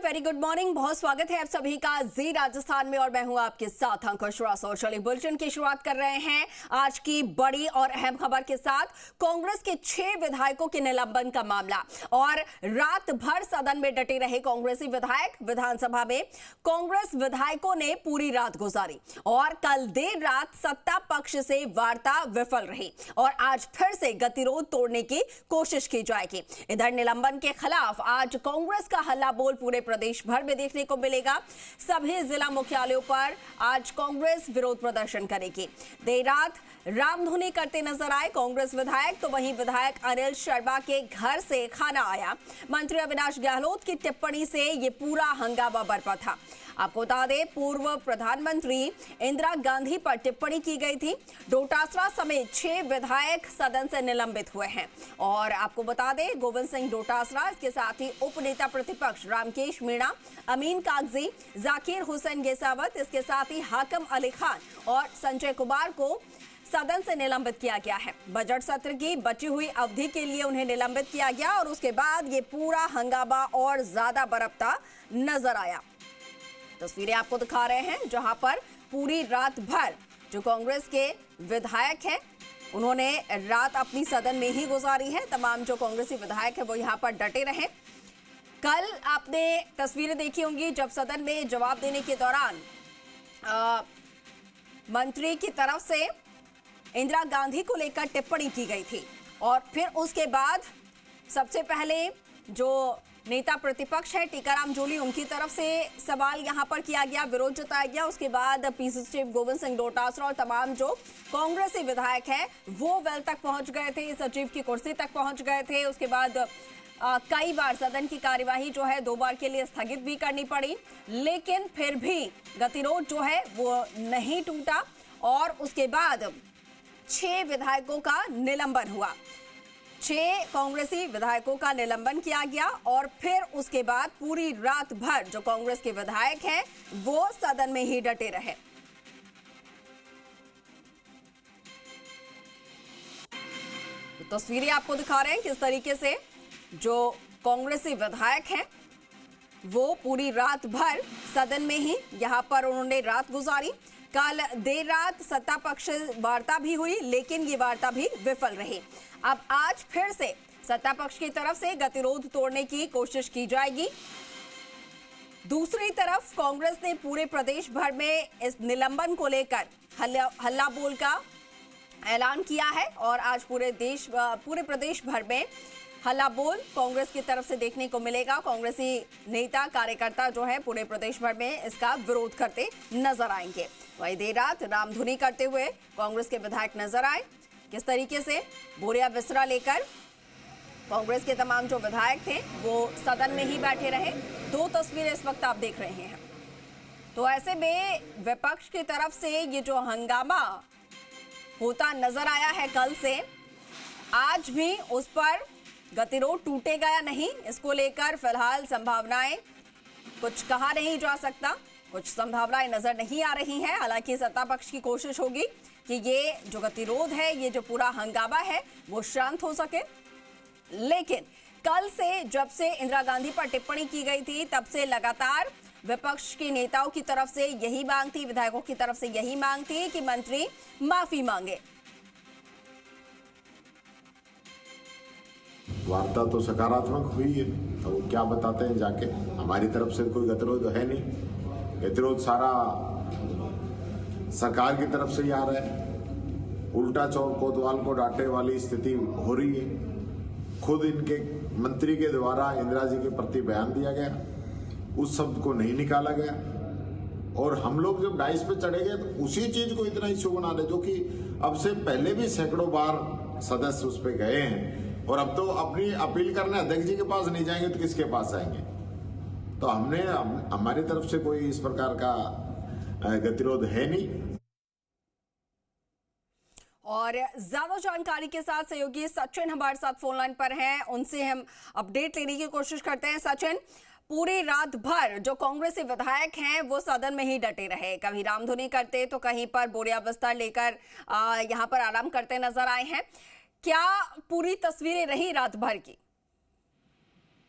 Very good morning. बहुत स्वागत है आप सभी का जी राजस्थान में और मैं हूं आपके साथ अंकुश रासो। चलिए बुलेटिन की शुरुआत कर रहे हैं आज की बड़ी और अहम खबर के साथ। कांग्रेस के 6 विधायकों के निलंबन का मामला और रात भर सदन में डटे रहे कांग्रेसी विधायक। विधानसभा में कांग्रेस विधायकों ने पूरी रात गुजारी और कल देर रात सत्ता पक्ष से वार्ता विफल रही और आज फिर से गतिरोध तोड़ने की कोशिश की जाएगी। इधर निलंबन के खिलाफ आज कांग्रेस का हल्ला बोल पूरे प्रदेश भर में देखने को मिलेगा। सभी जिला मुख्यालयों पर आज कांग्रेस विरोध प्रदर्शन करेगी। देर रात रामधुनी करते नजर आए कांग्रेस विधायक, तो वहीं विधायक अनिल शर्मा के घर से खाना आया। मंत्री अविनाश गहलोत की टिप्पणी से यह पूरा हंगामा बरपा था। आपको बता दें, पूर्व प्रधानमंत्री इंदिरा गांधी पर टिप्पणी की गई थी। डोटासरा समेत 6 विधायक सदन से निलंबित हुए हैं और आपको बता दें, गोविंद सिंह डोटासरा, इसके साथ ही उप नेता प्रतिपक्ष रामकेश मीणा, अमीन कागजी, जाकिर हुसैन गेसावत, इसके साथ ही हाकिम अली खान और संजय कुमार को सदन से निलंबित किया गया है। बजट सत्र की बची हुई अवधि के लिए उन्हें निलंबित किया गया और उसके बाद ये पूरा हंगामा और ज्यादा बरपता नजर आया। तस्वीरें आपको दिखा रहे हैं जहां पर पूरी रात भर जो कांग्रेस के विधायक हैं उन्होंने रात अपनी सदन में ही गुजारी है। तमाम जो कांग्रेसी विधायक हैं वो यहां पर डटे रहे। कल आपने तस्वीरें देखी होंगी जब सदन में जवाब देने के दौरान मंत्री की तरफ से इंदिरा गांधी को लेकर टिप्पणी की गई थी और फिर उसके बाद सबसे पहले जो नेता प्रतिपक्ष है टीकाराम जूली, उनकी तरफ से सवाल यहां पर किया गया, विरोध जताया गया। उसके बाद पीसीसी चीफ गोविंद सिंह डोटासरा और तमाम जो कांग्रेसी विधायक हैं वो वेल तक पहुंच गए थे, सचिव की कुर्सी तक पहुंच गए थे। उसके बाद कई बार सदन की कार्यवाही जो है 2 बार के लिए स्थगित भी करनी पड़ी, लेकिन फिर भी गतिरोध जो है वो नहीं टूटा और उसके बाद 6 विधायकों का निलंबन हुआ। 6 कांग्रेसी विधायकों का निलंबन किया गया और फिर उसके बाद पूरी रात भर जो कांग्रेस के विधायक हैं वो सदन में ही डटे रहे। तो तस्वीरें आपको दिखा रहे हैं किस तरीके से जो कांग्रेसी विधायक हैं वो पूरी रात भर सदन में ही यहां पर उन्होंने रात गुजारी। कल देर रात सत्ता पक्ष वार्ता भी हुई लेकिन ये वार्ता भी विफल रही। अब आज फिर से सत्ता पक्ष की तरफ से गतिरोध तोड़ने की कोशिश की जाएगी। दूसरी तरफ कांग्रेस ने पूरे प्रदेश भर में इस निलंबन को लेकर हल्ला बोल का ऐलान किया है और आज पूरे प्रदेश भर में हल्ला बोल कांग्रेस की तरफ से देखने को मिलेगा। कांग्रेसी नेता कार्यकर्ता जो है पूरे प्रदेश भर में इसका विरोध करते नजर आएंगे। वहीं देर रात रामधुनी करते हुए कांग्रेस के विधायक नजर आए। किस तरीके से बोरिया बिस्तरा लेकर कांग्रेस के तमाम जो विधायक थे वो सदन में ही बैठे रहे। 2 तस्वीरें इस वक्त आप देख रहे हैं। तो ऐसे में विपक्ष की तरफ से ये जो हंगामा होता नजर आया है कल से, आज भी उस पर गतिरोध टूटेगा या नहीं, इसको लेकर फिलहाल संभावनाएं कुछ कहा नहीं जा सकता, कुछ संभावनाएं नजर नहीं आ रही हैं। हालांकि सत्ता पक्ष की कोशिश होगी कि ये जो गतिरोध है, ये जो पूरा हंगामा है वो शांत हो सके। लेकिन कल से जब से इंदिरा गांधी पर टिप्पणी की गई थी तब से लगातार विपक्ष के नेताओं की तरफ से यही मांग थी, विधायकों की तरफ से यही मांग थी कि मंत्री माफी मांगे। वार्ता तो सकारात्मक हुई है, तो वो क्या बताते हैं जाके। हमारी तरफ से कोई गतिरोध है नहीं, गतिरोध सारा सरकार की तरफ से ही आ रहा है। उल्टा चौर कोतवाल को डांटे वाली स्थिति हो रही है। खुद इनके मंत्री के द्वारा इंदिरा जी के प्रति बयान दिया गया, उस शब्द को नहीं निकाला गया और हम लोग जब डाइस पे चढ़े गए तो उसी चीज को इतना इश्यू बना रहे, जो कि अब से पहले भी सैकड़ों बार सदस्य उस पर गए हैं और अब तो अपनी अपील करने अध्यक्ष जी के पास नहीं जाएंगे तो किसके पास जाएंगे। तो हमारी तरफ से कोई इस प्रकार का गतिरोध है नहीं। और ज्यादा जानकारी के साथ सहयोगी सचिन हमारे साथ फोन लाइन पर हैं, उनसे हम अपडेट लेने की कोशिश करते हैं। सचिन, पूरी रात भर जो कांग्रेसी विधायक हैं वो सदन में ही डटे रहे, कभी रामधुनी करते तो कहीं पर बोरिया बिस्तर लेकर यहां पर आराम करते नजर आए हैं। क्या पूरी तस्वीरें रही रात भर की?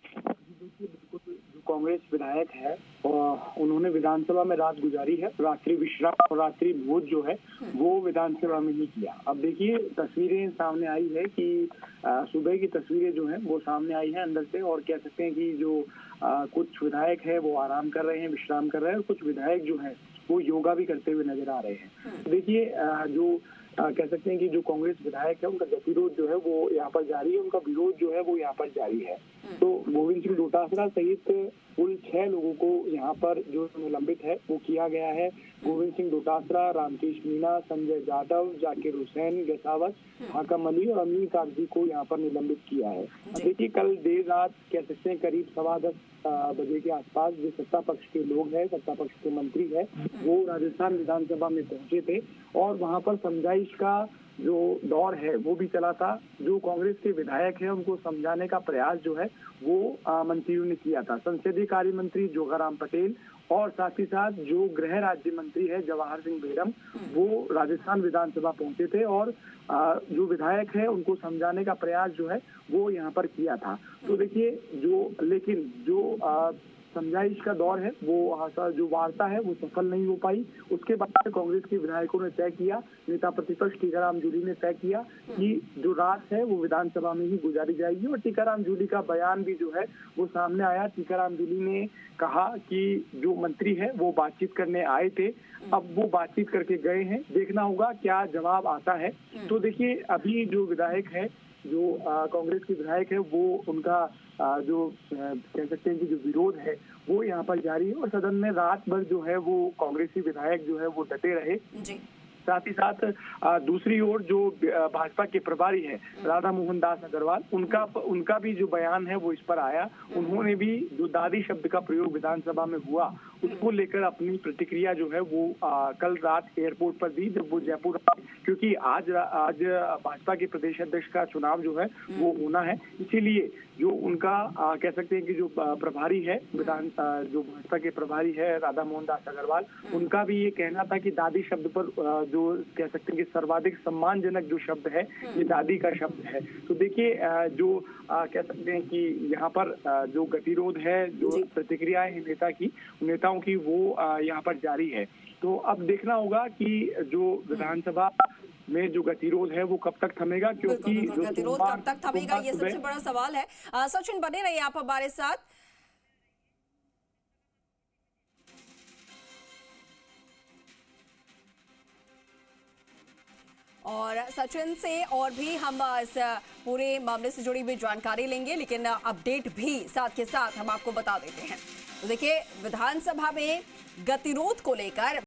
देखिए, बिल्कुल जो कांग्रेस विधायक है उन्होंने विधानसभा में रात गुजारी है। रात्रि विश्राम और रात्रि भोज जो है वो विधानसभा में ही किया। अब देखिए तस्वीरें सामने आई है कि सुबह की तस्वीरें जो है वो सामने आई है अंदर से, और कह सकते हैं कि जो कुछ विधायक है वो आराम कर रहे हैं, विश्राम कर रहे हैं, और कुछ विधायक जो है वो योगा भी करते हुए नजर आ रहे हैं। देखिए जो कह सकते हैं कि जो कांग्रेस विधायक है उनका गतिरोध जो है वो यहाँ पर जारी है, उनका विरोध जो है वो यहाँ पर जारी है। तो गोविंद सिंह डोटासरा सहित कुल 6 लोगों को यहाँ पर जो निलंबित है वो किया गया है। गोविंद सिंह डोटासरा, रामकेश मीणा, संजय जाटव, जाकिर हुसैन गसावत, हाकम अली और अमीन कागजी को यहाँ पर निलंबित किया है। देखिए कल देर रात कह सकते हैं करीब 10:15 बजे के आसपास जो सत्ता पक्ष के लोग हैं, सत्ता पक्ष के मंत्री है, वो राजस्थान विधानसभा में पहुंचे थे और वहां पर समझाइश का जो दौर है वो भी चला था। जो कांग्रेस के विधायक है उनको समझाने का प्रयास जो है वो मंत्रियों ने किया था। संसदीय कार्य मंत्री जोगाराम पटेल और साथ ही साथ जो गृह राज्य मंत्री है जवाहर सिंह बेरम, वो राजस्थान विधानसभा पहुंचे थे और जो विधायक है उनको समझाने का प्रयास जो है वो यहाँ पर किया था। तो देखिए लेकिन जो समझाइश का दौर है वो जो वार्ता है वो सफल नहीं हो पाई। उसके बाद कांग्रेस के विधायकों ने तय किया, नेता प्रतिपक्ष टीकाराम जूली ने तय किया कि जो रात है वो विधानसभा में ही गुजारी जाएगी, और टीकाराम जूली का बयान भी जो है वो सामने आया। टीकाराम जूली ने कहा कि जो मंत्री है वो बातचीत करने आए थे, अब वो बातचीत करके गए हैं, देखना होगा क्या जवाब आता है। तो देखिए अभी जो विधायक है, जो कांग्रेस के विधायक है, वो उनका जो कह सकते हैं कि जो विरोध है वो यहाँ पर जारी है, और सदन में रात भर जो है वो कांग्रेसी विधायक जो है वो डटे रहे। साथ ही साथ दूसरी ओर जो भाजपा के प्रभारी है राधा मोहन दास अग्रवाल, उनका भी जो बयान है वो इस पर आया। उन्होंने भी जो दादी शब्द का प्रयोग विधानसभा में हुआ उसको लेकर अपनी प्रतिक्रिया जो है वो कल रात एयरपोर्ट पर दी जब वो जयपुर, क्योंकि आज भाजपा के प्रदेश अध्यक्ष का चुनाव जो है वो होना है, इसीलिए जो उनका कह सकते हैं कि जो प्रभारी है जो भाजपा के प्रभारी है राधा मोहन दास अग्रवाल, उनका भी ये कहना था कि दादी शब्द पर जो कह सकते हैं कि सर्वाधिक सम्मानजनक जो शब्द है ये दादी का शब्द है। तो देखिए जो कह सकते हैं कि यहाँ पर जो गतिरोध है, जो प्रतिक्रियाएं हैं नेताओं की वो यहाँ पर जारी है। तो अब देखना होगा कि जो विधानसभा में जो गतिरोध है वो कब तक थमेगा, क्योंकि गतिरोध कब तक थमेगा ये सबसे बड़ा सवाल है। सचिन बने रहिए आप हमारे साथ। और सचिन से और भी हम इस पूरे मामले से जुड़ी हुई जानकारी लेंगे, लेकिन अपडेट भी साथ के साथ हम आपको बता देते हैं। तो देखिए विधानसभा में गतिरोध को लेकर